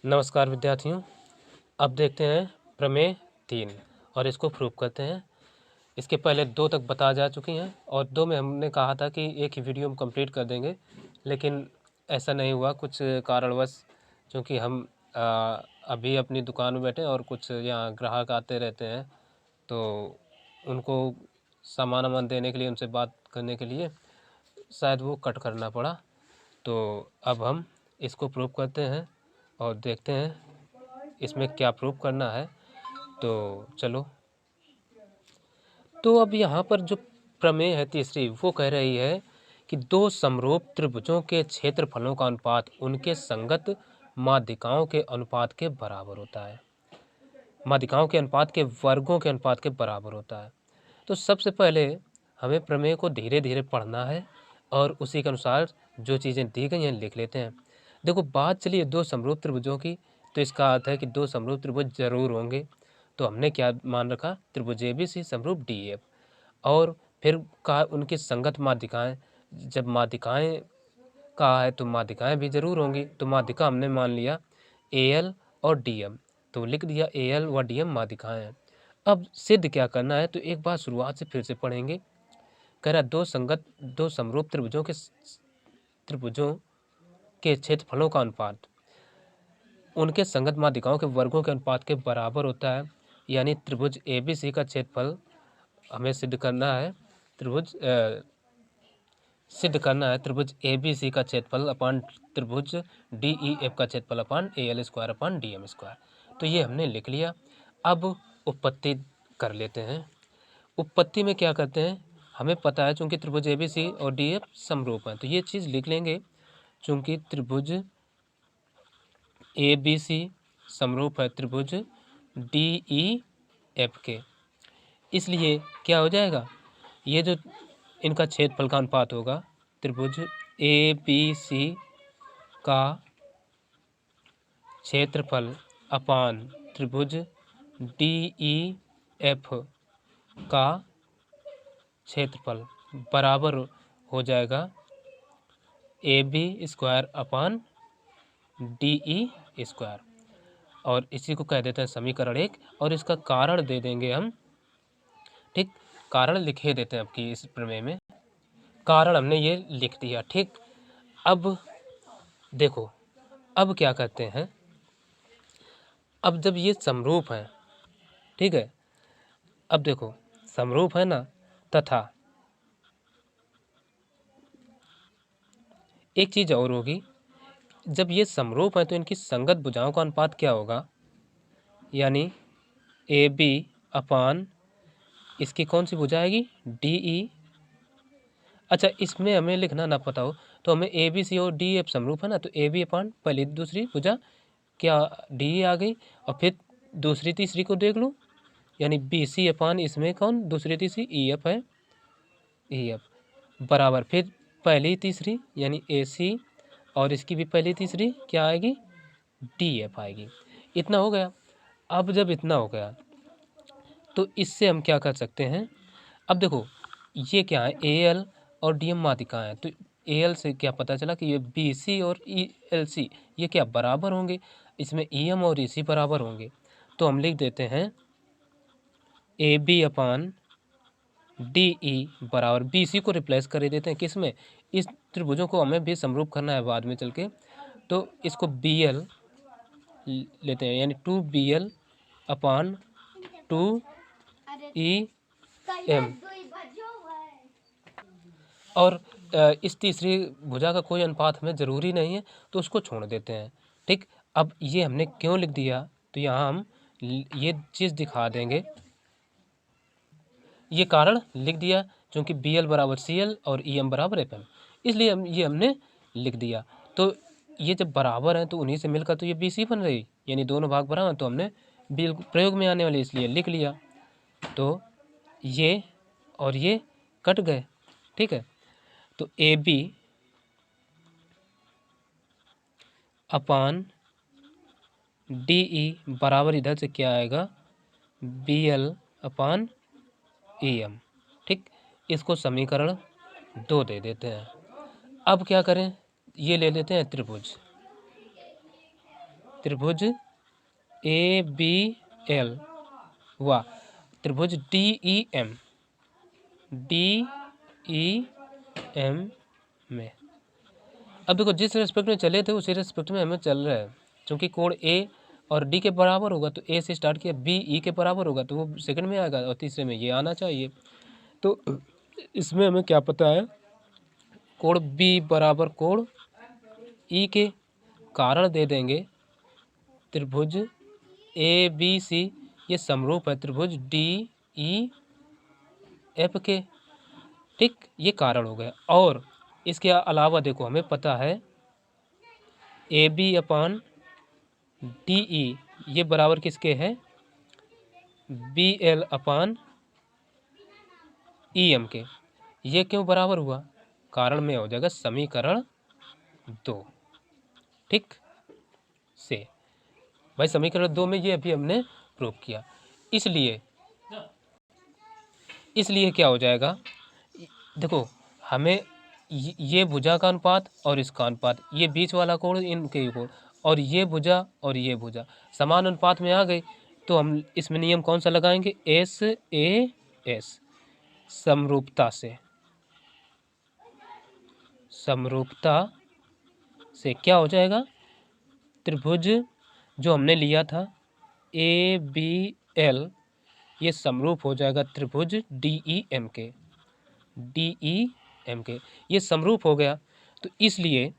नमस्कार विद्यार्थियों। अब देखते हैं प्रमेय 3 और इसको प्रूव करते हैं। इसके पहले 2 तक बता जा चुकी हैं और 2 में हमने कहा था कि एक ही वीडियो में कंप्लीट कर देंगे, लेकिन ऐसा नहीं हुआ कुछ कारणवश, क्योंकि हम अभी अपनी दुकान में बैठे और कुछ यहाँ ग्राहक आते रहते हैं, तो उनको सामान वामान देने के लिए, उनसे बात करने के लिए शायद वो कट करना पड़ा। तो अब हम इसको प्रूव करते हैं और देखते हैं इसमें क्या प्रूव करना है। तो चलो, तो अब यहाँ पर जो प्रमेय है तीसरी, वो कह रही है कि दो समरूप त्रिभुजों के क्षेत्रफलों का अनुपात उनके संगत माध्यिकाओं के अनुपात के बराबर होता है। माध्यिकाओं के अनुपात के वर्गों के अनुपात के बराबर होता है। तो सबसे पहले हमें प्रमेय को धीरे धीरे पढ़ना है और उसी के अनुसार जो चीज़ें दी गई हैं लिख लेते हैं। देखो, बात चलिए दो समरूप त्रिभुजों की, तो इसका अर्थ है कि दो समरूप त्रिभुज जरूर होंगे। तो हमने क्या मान रखा, त्रिभुज ABC समरूप DF, और फिर कहा उनकी संगत माध्यिकाएं। जब माध्यिकाएं कहा है तो माध्यिकाएं भी जरूर होंगी, तो माध्यिका हमने मान लिया AL और DM, तो लिख दिया AL व DM माध्यिकाएं हैं। अब सिद्ध क्या करना है, तो एक बार शुरुआत से फिर से पढ़ेंगे। कह रहा दो समरूप त्रिभुजों के क्षेत्रफलों का अनुपात उनके संगत माध्यिकाओं के वर्गों के अनुपात के बराबर होता है। यानी त्रिभुज ABC का क्षेत्रफल हमें सिद्ध करना है। त्रिभुज ABC का क्षेत्रफल अपान त्रिभुज DEF का क्षेत्रफल अपान AL square upon DM square. तो ये हमने लिख लिया। अब उपपत्ति कर लेते हैं। उपपत्ति में क्या करते हैं, हमें पता है चूंकि त्रिभुज ABC और DF समरूप है, तो ये चीज़ लिख लेंगे। चूंकि त्रिभुज ABC समरूप है त्रिभुज DEF के, इसलिए क्या हो जाएगा, ये जो इनका क्षेत्रफल का अनुपात होगा, त्रिभुज ABC का क्षेत्रफल अपान त्रिभुज DEF का क्षेत्रफल बराबर हो जाएगा AB square upon DE square. और इसी को कह देते हैं समीकरण 1, और इसका कारण दे देंगे हम। ठीक, कारण लिखे देते हैं आपकी इस प्रमेय में। कारण हमने ये लिख दिया। ठीक, अब देखो, अब क्या कहते हैं, अब जब ये समरूप है, ठीक है, अब देखो समरूप है ना, तथा एक चीज और होगी, जब ये समरूप है तो इनकी संगत भुजाओं का अनुपात क्या होगा, यानी AB अपान इसकी कौन सी भुजा आएगी, DE। अच्छा, इसमें हमें लिखना ना पता हो तो हमें ABC और DF समरूप है ना, तो AB अपान पहली दूसरी भुजा क्या DE आ गई, और फिर दूसरी तीसरी को देख लो, यानी BC अपान इसमें कौन दूसरी तीसरी EF है, EF बराबर फिर पहली तीसरी यानी AC, और इसकी भी पहली तीसरी क्या आएगी, DF आएगी। इतना हो गया। अब जब इतना हो गया तो इससे हम क्या कर सकते हैं, अब देखो ये क्या है, AL और DM माध्यिका है, तो AL से क्या पता चला कि ये BC और ELC ये क्या बराबर होंगे, इसमें EM और EC बराबर होंगे। तो हम लिख देते हैं AB अपान DE बराबर BC को रिप्लेस कर देते हैं किस में, इस त्रिभुजों को हमें भी समरूप करना है बाद में चल के, तो इसको BL लेते हैं, यानी 2BL अपान 2EM। और इस तीसरी भुजा का कोई अनुपात हमें ज़रूरी नहीं है, तो उसको छोड़ देते हैं। ठीक, अब ये हमने क्यों लिख दिया, तो यहाँ हम ये चीज़ दिखा देंगे। ये कारण लिख दिया क्योंकि BL बराबर CL और EM बराबर FM, इसलिए हमने लिख दिया। तो ये जब बराबर हैं तो उन्हीं से मिलकर तो ये BC बन रही, यानी दोनों भाग बराबर, तो हमने प्रयोग में आने वाले इसलिए लिख लिया। तो ये और ये कट गए। ठीक है, तो AB अपान DE बराबर इधर से क्या आएगा, BL अपान EM। ठीक, इसको समीकरण 2 दे देते हैं। अब क्या करें, ये ले लेते हैं त्रिभुज त्रिभुज ABL व त्रिभुज DEM में। अब देखो जिस रेस्पेक्ट में चले थे उसी रेस्पेक्ट में हमें चल रहा है। क्योंकि कोण A और D के बराबर होगा तो A से स्टार्ट किया, B E के बराबर होगा तो वो सेकंड में आएगा और तीसरे में ये आना चाहिए। तो इसमें हमें क्या पता है, कोण B बराबर कोण E के, कारण दे देंगे त्रिभुज ABC ये समरूप है त्रिभुज DEF के। ठीक, ये कारण हो गया। और इसके अलावा देखो हमें पता है AB अपान DE ये बराबर किसके है, BL अपान EM के। ये क्यों बराबर हुआ, कारण में हो जाएगा समीकरण 2। ठीक से भाई समीकरण 2 में ये अभी हमने प्रूव किया। इसलिए क्या हो जाएगा, देखो हमें ये भुजा का अनुपात और इसका अनुपात, ये बीच वाला कोण इनके कोण, और ये भुजा और ये भुजा समान अनुपात में आ गई तो हम इसमें नियम कौन सा लगाएंगे, SAS समरूपता से क्या हो जाएगा, त्रिभुज जो हमने लिया था ABL ये समरूप हो जाएगा त्रिभुज DEM के। ये समरूप हो गया तो इसलिए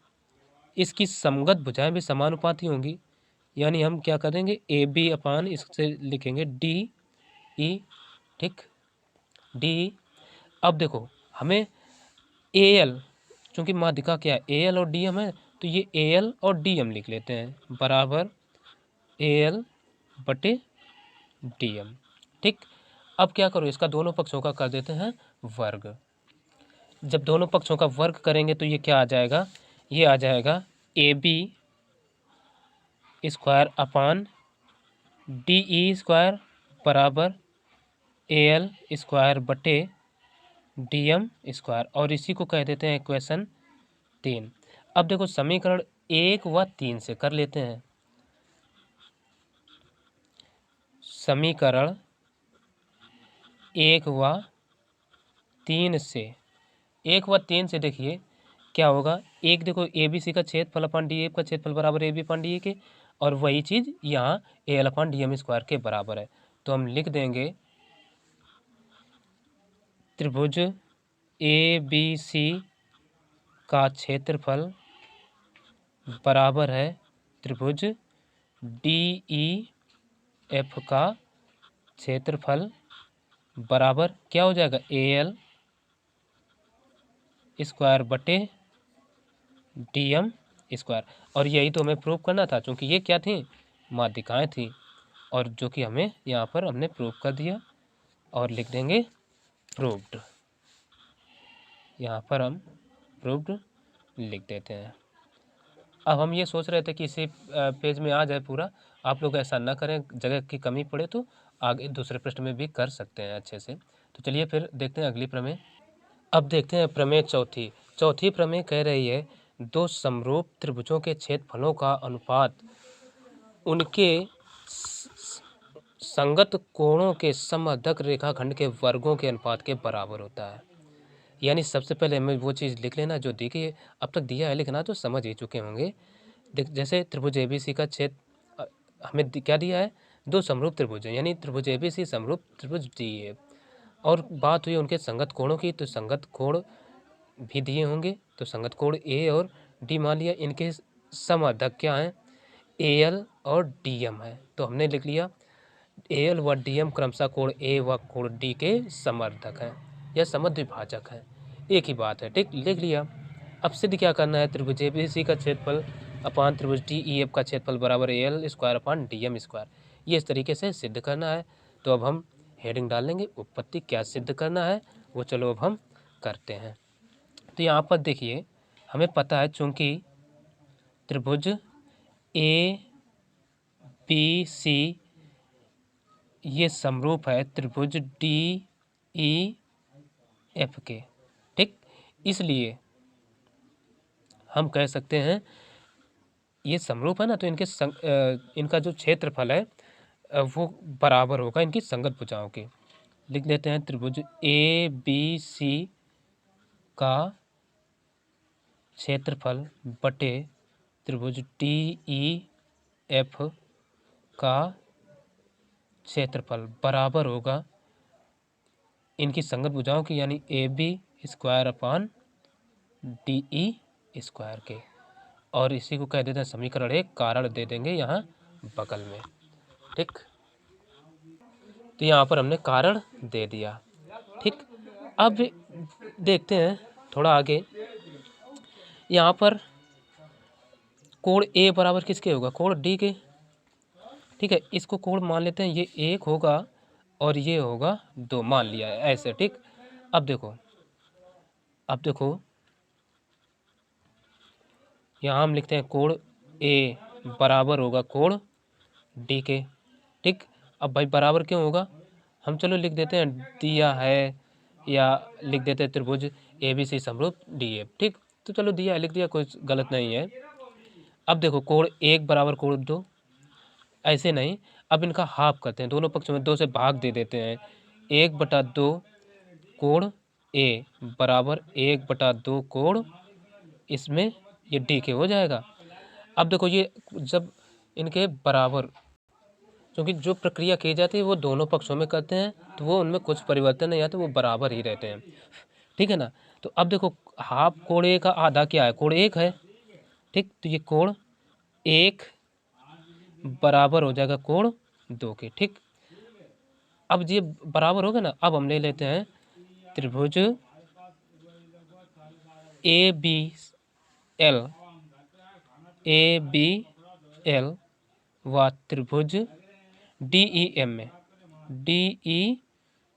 इसकी समगत भुजाएं भी समानुपाती होंगी। यानी हम क्या करेंगे, AB अपान इससे लिखेंगे DE। ठीक, DE। अब देखो हमें AL, चूंकि माध्यिका क्या है AL और DM है तो ये AL और DM लिख लेते हैं बराबर AL बटे DM। ठीक, अब क्या करो, इसका दोनों पक्षों का कर देते हैं वर्ग। जब दोनों पक्षों का वर्ग करेंगे तो ये क्या आ जाएगा, ये आ जाएगा AB square upon DE square बराबर AL स्क्वायर बटे DM स्क्वायर, और इसी को कह देते हैं इक्वेशन 3। अब देखो समीकरण 1 व 3 से कर लेते हैं। समीकरण 1 व 3 से देखिए क्या होगा, एक देखो ABC का क्षेत्रफल अपान DF का क्षेत्रफल बराबर AB अपान DE के, और वही चीज़ यहाँ AL अपान DM स्क्वायर के बराबर है। तो हम लिख देंगे त्रिभुज ABC का क्षेत्रफल बराबर है त्रिभुज DEF का क्षेत्रफल बराबर क्या हो जाएगा, AL स्क्वायर बटे DM स्क्वायर। और यही तो हमें प्रूव करना था, क्योंकि ये क्या थी, माध्यिकाएं थी, और जो कि हमें यहाँ पर हमने प्रूव कर दिया। और लिख देंगे प्रूव्ड, यहाँ पर हम प्रूव्ड लिख देते हैं। अब हम ये सोच रहे थे कि इसी पेज में आ जाए पूरा, आप लोग ऐसा ना करें, जगह की कमी पड़े तो आगे दूसरे प्रश्न में भी कर सकते हैं अच्छे से। तो चलिए फिर देखते हैं अगली प्रमेय। अब देखते हैं प्रमेय चौथी प्रमेय कह रही है दो समरूप त्रिभुजों के क्षेत्रफलों का अनुपात उनके संगत कोणों के समअधक रेखाखंड के वर्गों के अनुपात के बराबर होता है। यानी सबसे पहले हमें वो चीज़ लिख लेना जो दी गई है, अब तक दिया है लिखना तो समझ ही चुके होंगे। जैसे त्रिभुज ABC का क्षेत्र हमें क्या दिया है, दो समरूप त्रिभुज है, यानी त्रिभुज ABC समरूप त्रिभुज DE। और बात हुई उनके संगत कोणों की, तो संगत कोण भी दिए होंगे, तो संगत कोण A और D मान लिया। इनके समअधक क्या हैं, AL और DM है। तो हमने लिख लिया AL व DM क्रमशः कोण A व कोण D के समअधक हैं या समद्विभाजक हैं, एक ही बात है। ठीक, लिख लिया। अब सिद्ध क्या करना है, त्रिभुज ABC का क्षेत्रफल अपान त्रिभुज DEF का क्षेत्रफल बराबर AL square upon DM square, ये इस तरीके से सिद्ध करना है। तो अब हम हेडिंग डाल लेंगे, उत्पत्ति क्या सिद्ध करना है वो चलो अब हम करते हैं। तो यहाँ पर देखिए हमें पता है चूंकि त्रिभुज ABC ये समरूप है त्रिभुज DEF के। ठीक, इसलिए हम कह सकते हैं ये समरूप है ना, तो इनका जो क्षेत्रफल है वो बराबर होगा इनकी संगत भुजाओं के। लिख लेते हैं त्रिभुज ए बी सी का क्षेत्रफल बटे त्रिभुज डी ई एफ का क्षेत्रफल बराबर होगा इनकी संगत भुजाओं की, यानी A B square upon D E square के। और इसी को कह देते हैं समीकरण 1, कारण दे देंगे यहाँ बगल में। ठीक, तो यहाँ पर हमने कारण दे दिया। ठीक, अब देखते हैं थोड़ा आगे। यहाँ पर कोण ए बराबर किसके होगा? कोण डी के। ठीक है, इसको कोण मान लेते हैं, ये 1 होगा और ये होगा 2, मान लिया है ऐसे। ठीक, अब देखो यहाँ हम लिखते हैं कोण ए बराबर होगा कोण डी के। ठीक, अब भाई बराबर क्यों होगा? हम चलो लिख देते हैं दिया है, या लिख देते हैं त्रिभुज ए बी सी समरूप डी एफ। ठीक, तो चलो दिया है लिख दिया, कोई गलत नहीं है। अब देखो कोण 1 बराबर कोण 2, ऐसे नहीं, अब इनका हाफ करते हैं, दोनों पक्षों में 2 से भाग दे देते हैं। 1/2 कोण ए बराबर 1/2 कोण इसमें ये डी के हो जाएगा। अब देखो ये जब इनके बराबर, क्योंकि जो प्रक्रिया की जाती है वो दोनों पक्षों में करते हैं, तो वो उनमें कुछ परिवर्तन नहीं आता, वो बराबर ही रहते हैं। ठीक है ना, तो अब देखो हाफ कोण ए का आधा क्या है? कोण 1 है। ठीक, तो ये कोण 1 बराबर हो जाएगा कोण 2 के। ठीक, अब ये बराबर हो गया ना, अब हम ले लेते हैं त्रिभुज ए बी एल व त्रिभुज डी ई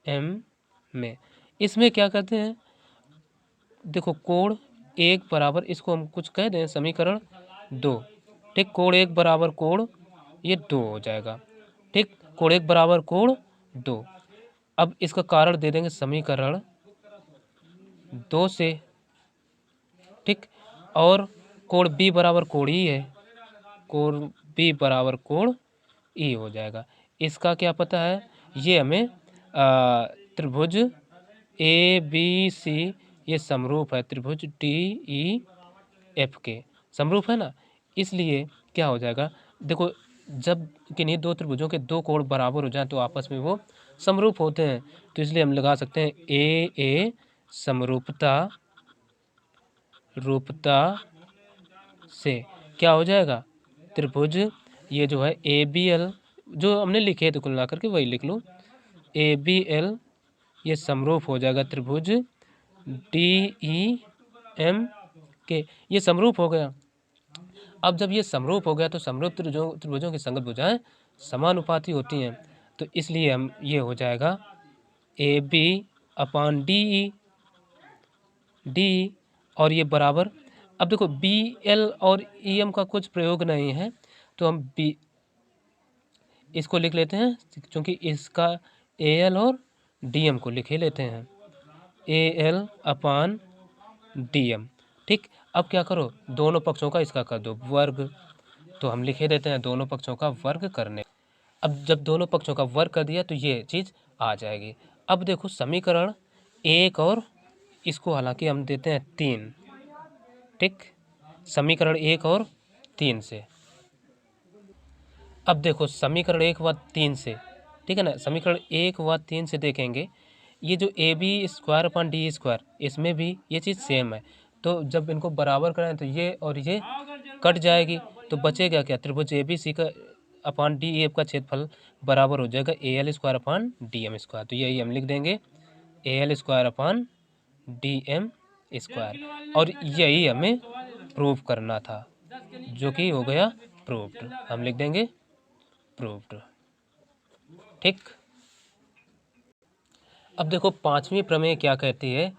एम में इसमें क्या करते हैं? देखो कोण 1 बराबर, इसको हम कुछ कह दें समीकरण 2। ठीक, कोण 1 बराबर कोण ये 2 हो जाएगा। ठीक, कोण 1 बराबर कोण 2। अब इसका कारण दे देंगे समीकरण 2 से। ठीक, और कोण बी बराबर कोण ई है, कोण बी बराबर कोण ई हो जाएगा। इसका क्या पता है? ये हमें त्रिभुज ए बी सी ये समरूप है त्रिभुज डी ई एफ के, समरूप है ना, इसलिए क्या हो जाएगा? देखो जब किन्हीं दो त्रिभुजों के 2 कोण बराबर हो जाएं तो आपस में वो समरूप होते हैं, तो इसलिए हम लगा सकते हैं ए समरूपता से क्या हो जाएगा? त्रिभुज ये जो है ए बी एल, जो हमने लिखे थे कुल मिलाकर के वही लिख लो, ए बी एल ये समरूप हो जाएगा त्रिभुज डी ई एम के। ये समरूप हो गया। अब जब ये समरूप हो गया तो समरूप त्रिभुजों की संगत भुजाएं समानुपाती होती हैं, तो इसलिए हम ये हो जाएगा ए बी अपान डी और ये बराबर। अब देखो बी एल और ई एम का कुछ प्रयोग नहीं है, तो हम बी इसको लिख लेते हैं, क्योंकि इसका ए एल और डी एम को लिखे लेते हैं, A L upon D M. ठीक, अब क्या करो, दोनों पक्षों का इसका कर दो वर्ग, तो हम लिखे देते हैं दोनों पक्षों का वर्ग करने। अब जब दोनों पक्षों का वर्ग कर दिया तो ये चीज़ आ जाएगी। अब देखो समीकरण 1 और इसको हालांकि हम देते हैं 3। ठीक, समीकरण 1 और 3 से, अब देखो समीकरण 1 व 3 से, ठीक है ना, समीकरण 1 व 3 से देखेंगे, ये जो A B square upon D square, इसमें भी ये चीज़ सेम है, तो जब इनको बराबर कराएं तो ये और ये कट जाएगी, तो बचेगा क्या? त्रिभुज ए बी सी का अपान डी एफ का क्षेत्रफल बराबर हो जाएगा A L square upon D M square, तो यही हम लिख देंगे A L square upon D M square, और यही हमें प्रूव करना था, जो कि हो गया प्रूव्ड, हम लिख देंगे प्रूव्ड। ठीक, अब देखो पांचवी प्रमेय क्या कहती है?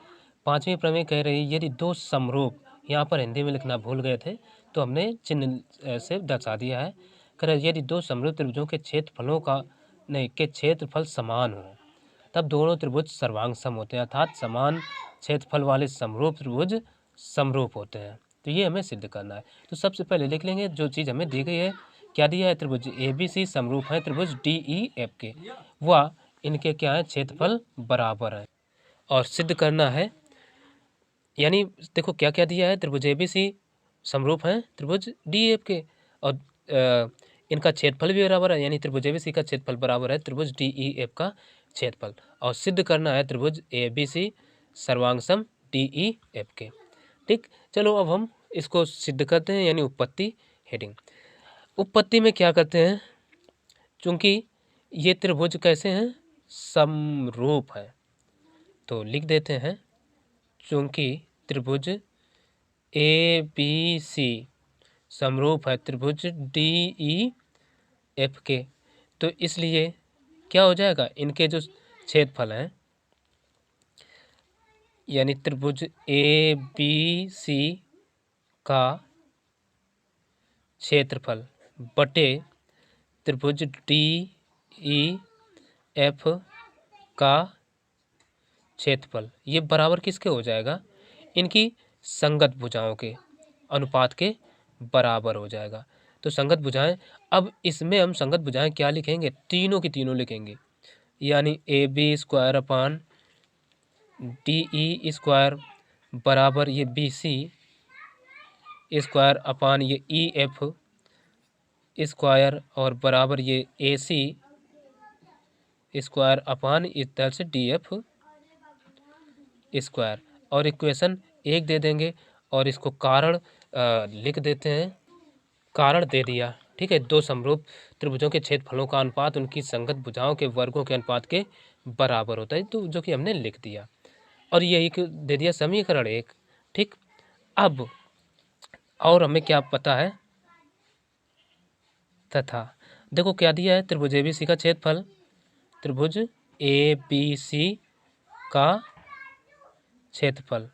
पांचवी प्रमेय कह रही है यदि दो समरूप, यहाँ पर हिंदी में लिखना भूल गए थे तो हमने चिन्ह से दर्शा दिया है, कह रहे यदि दो समरूप त्रिभुजों के क्षेत्रफलों का के क्षेत्रफल समान हो तब दोनों त्रिभुज सर्वांग सम होते हैं, अर्थात समान क्षेत्रफल वाले समरूप त्रिभुज समरूप होते हैं। तो ये हमें सिद्ध करना है। तो सबसे पहले लिख लेंगे जो चीज़ हमें दी गई है, क्या दिया है, त्रिभुज ABC समरूप है त्रिभुज DEF के, वह इनके क्या है, क्षेत्रफल बराबर है। और सिद्ध करना है, यानी देखो क्या क्या दिया है, त्रिभुज ABC समरूप है त्रिभुज DEF के, और इनका क्षेत्रफल भी बराबर है, यानी त्रिभुज ABC का क्षेत्रफल बराबर है त्रिभुज DEF का क्षेत्रफल। और सिद्ध करना है त्रिभुज ABC सर्वांग सम DEF के। ठीक, चलो अब हम इसको सिद्ध करते हैं, यानी उत्पत्ति हेडिंग। उत्पत्ति में क्या करते हैं, चूंकि ये त्रिभुज कैसे हैं, समरूप है, तो लिख देते हैं चूंकि त्रिभुज ABC समरूप है त्रिभुज DEF के, तो इसलिए क्या हो जाएगा, इनके जो क्षेत्रफल हैं, यानी त्रिभुज ABC का क्षेत्रफल बटे त्रिभुज DEF का क्षेत्रफल, ये बराबर किसके हो जाएगा, इनकी संगत भुजाओं के अनुपात के बराबर हो जाएगा। तो संगत भुजाएं, अब इसमें हम संगत भुजाएं क्या लिखेंगे, तीनों की तीनों लिखेंगे, यानी AB square upon DE square बराबर ये BC स्क्वायर अपान ये EF स्क्वायर और बराबर ये AC स्क्वायर अपान इस तरह से DF स्क्वायर। और इक्वेशन 1 दे देंगे और इसको कारण लिख देते हैं, कारण दे दिया। ठीक है, दो समरूप त्रिभुजों के क्षेत्रफलों का अनुपात उनकी संगत भुजाओं के वर्गों के अनुपात के बराबर होता है, तो जो कि हमने लिख दिया। और यही दे दिया समीकरण 1। ठीक, अब और हमें क्या पता है, तथा देखो क्या दिया है, त्रिभुज ABC का क्षेत्रफल, त्रिभुज ABC का क्षेत्रफल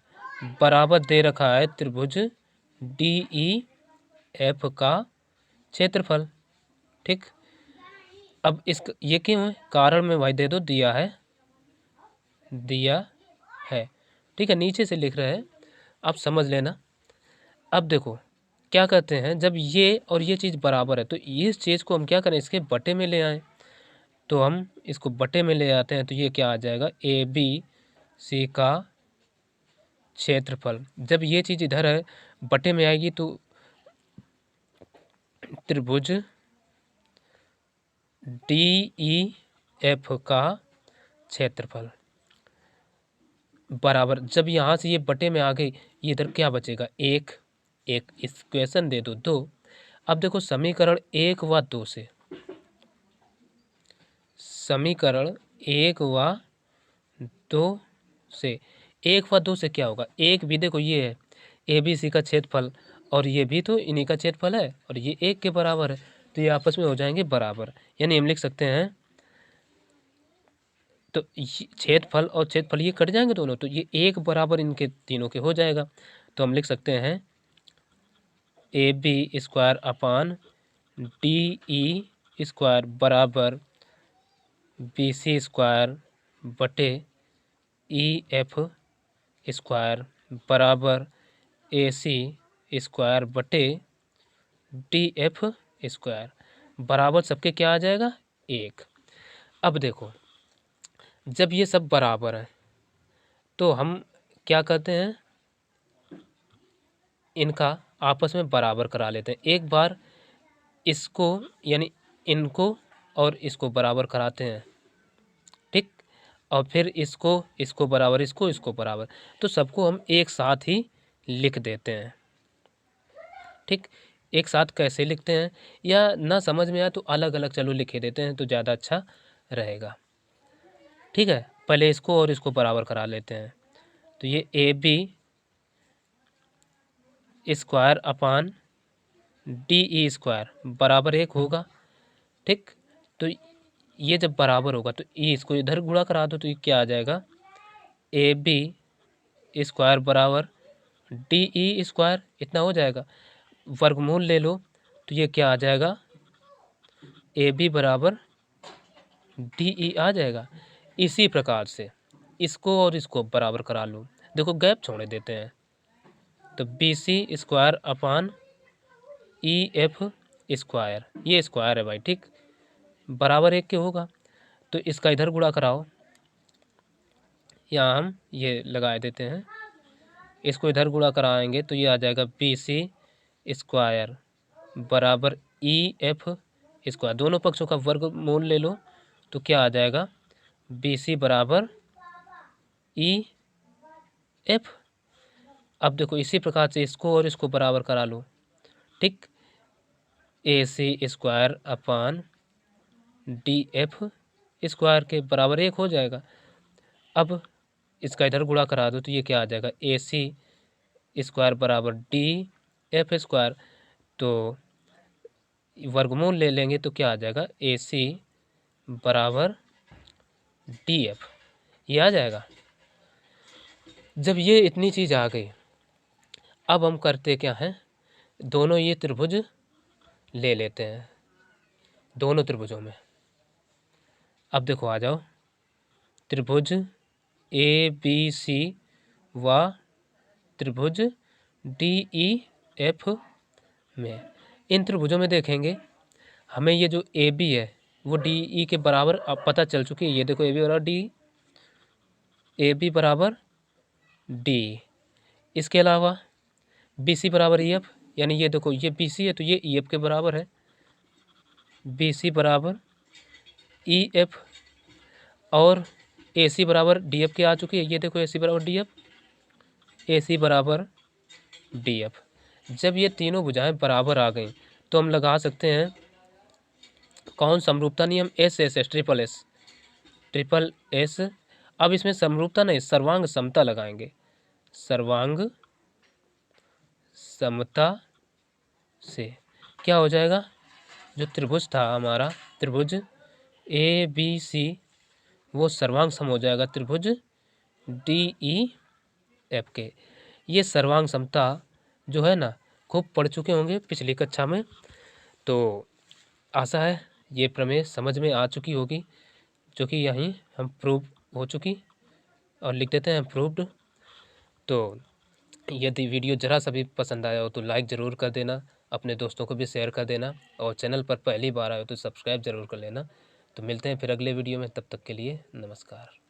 बराबर दे रखा है त्रिभुज DEF का क्षेत्रफल। ठीक, अब इस ये क्यों है, कारण में भाई दे दो, दिया है, दिया है। ठीक है, नीचे से लिख रहे हैं, आप समझ लेना। अब देखो क्या कहते हैं, जब ये और ये चीज़ बराबर है तो इस चीज़ को हम क्या करें, इसके बटे में ले आए, तो हम इसको बटे में ले आते हैं, तो ये क्या आ जाएगा, ABC का क्षेत्रफल। जब ये चीज़ इधर है बटे में आएगी तो त्रिभुज DEF का क्षेत्रफल बराबर, जब यहाँ से ये बटे में आ गई, ये इधर क्या बचेगा, एक एक इक्वेशन दे दो 2। अब देखो समीकरण 1 व 2 से, समीकरण 1 व 2 से, 1 व 2 से क्या होगा, एक भी देखो ये है ABC का क्षेत्रफल और ये भी तो इन्हीं का क्षेत्रफल है और ये 1 के बराबर है, तो ये आपस में हो जाएंगे बराबर। यानी हम लिख सकते हैं, तो क्षेत्रफल और क्षेत्रफल ये कट जाएंगे दोनों, तो ये 1 बराबर इनके तीनों के हो जाएगा। तो हम लिख सकते हैं AB square upon DE square बराबर BC स्क्वायर बटे EF स्क्वायर बराबर AC स्क्वायर बटे DF स्क्वायर बराबर सबके क्या आ जाएगा, 1। अब देखो जब ये सब बराबर है तो हम क्या करते हैं, इनका आपस में बराबर करा लेते हैं। एक बार इसको यानी इनको और इसको बराबर कराते हैं, ठीक, और फिर इसको बराबर, इसको बराबर, तो सबको हम एक साथ ही लिख देते हैं। ठीक, एक साथ कैसे लिखते हैं, या ना समझ में आए तो अलग अलग चलो लिखे देते हैं तो ज़्यादा अच्छा रहेगा। ठीक है, पहले इसको और इसको बराबर करा लेते हैं, तो ये AB square upon DE square बराबर 1 होगा। ठीक, तो ये जब बराबर होगा तो इसको इधर गुणा करा दो, तो ये क्या आ जाएगा, AB स्क्वायर बराबर DE स्क्वायर, इतना हो जाएगा, वर्गमूल ले लो तो ये क्या आ जाएगा, AB बराबर DE आ जाएगा। इसी प्रकार से इसको और इसको बराबर करा लो, देखो गैप छोड़े देते हैं, तो BC square upon EF square, ये स्क्वायर है भाई, ठीक, बराबर 1 के होगा। तो इसका इधर गुणा कराओ, यहाँ हम ये लगा देते हैं, इसको इधर गुणा कराएंगे तो ये आ जाएगा BC स्क्वायर बराबर EF स्क्वायर, दोनों पक्षों का वर्गमूल ले लो तो क्या आ जाएगा, BC बराबर EF। अब देखो इसी प्रकार से इसको और इसको बराबर करा लो, ठीक, AC square upon DF square के बराबर 1 हो जाएगा। अब इसका इधर गुणा करा दो तो ये क्या आ जाएगा, AC स्क्वायर बराबर DF स्क्वायर, तो वर्गमूल ले लेंगे तो क्या आ जाएगा, AC बराबर DF, ये आ जाएगा। जब ये इतनी चीज़ आ गई, अब हम करते क्या हैं, दोनों ये त्रिभुज ले लेते हैं, दोनों त्रिभुजों में। अब देखो आ जाओ, त्रिभुज ABC व त्रिभुज DEF में, इन त्रिभुजों में देखेंगे हमें ये जो AB है वो DE के बराबर अब पता चल चुकी है। ये देखो AB बराबर D, AB बराबर D। इसके अलावा BC बराबर EF, यानी ये देखो ये BC है तो ये EF के बराबर है, BC बराबर EF। और AC बराबर DF के आ चुकी है, ये देखो AC बराबर DF, AC बराबर DF। जब ये तीनों भुजाएं बराबर आ गई तो हम लगा सकते हैं कौन समरूपता नियम, SSS ट्रिपल एस। अब इसमें समरूपता नहीं, सर्वांग समता लगाएंगे, सर्वांग समता से क्या हो जाएगा, जो त्रिभुज था हमारा त्रिभुज ABC वो सर्वांग सम हो जाएगा त्रिभुज DEF के। ये सर्वांग समता जो है ना खूब पढ़ चुके होंगे पिछली कक्षा में, तो आशा है ये प्रमेय समझ में आ चुकी होगी, जो कि यहीं हम प्रूव हो चुकी, और लिख देते हैं प्रूव्ड। तो यदि वीडियो ज़रा सा भी पसंद आया हो तो लाइक ज़रूर कर देना, अपने दोस्तों को भी शेयर कर देना, और चैनल पर पहली बार आए हो तो सब्सक्राइब ज़रूर कर लेना। तो मिलते हैं फिर अगले वीडियो में, तब तक के लिए नमस्कार।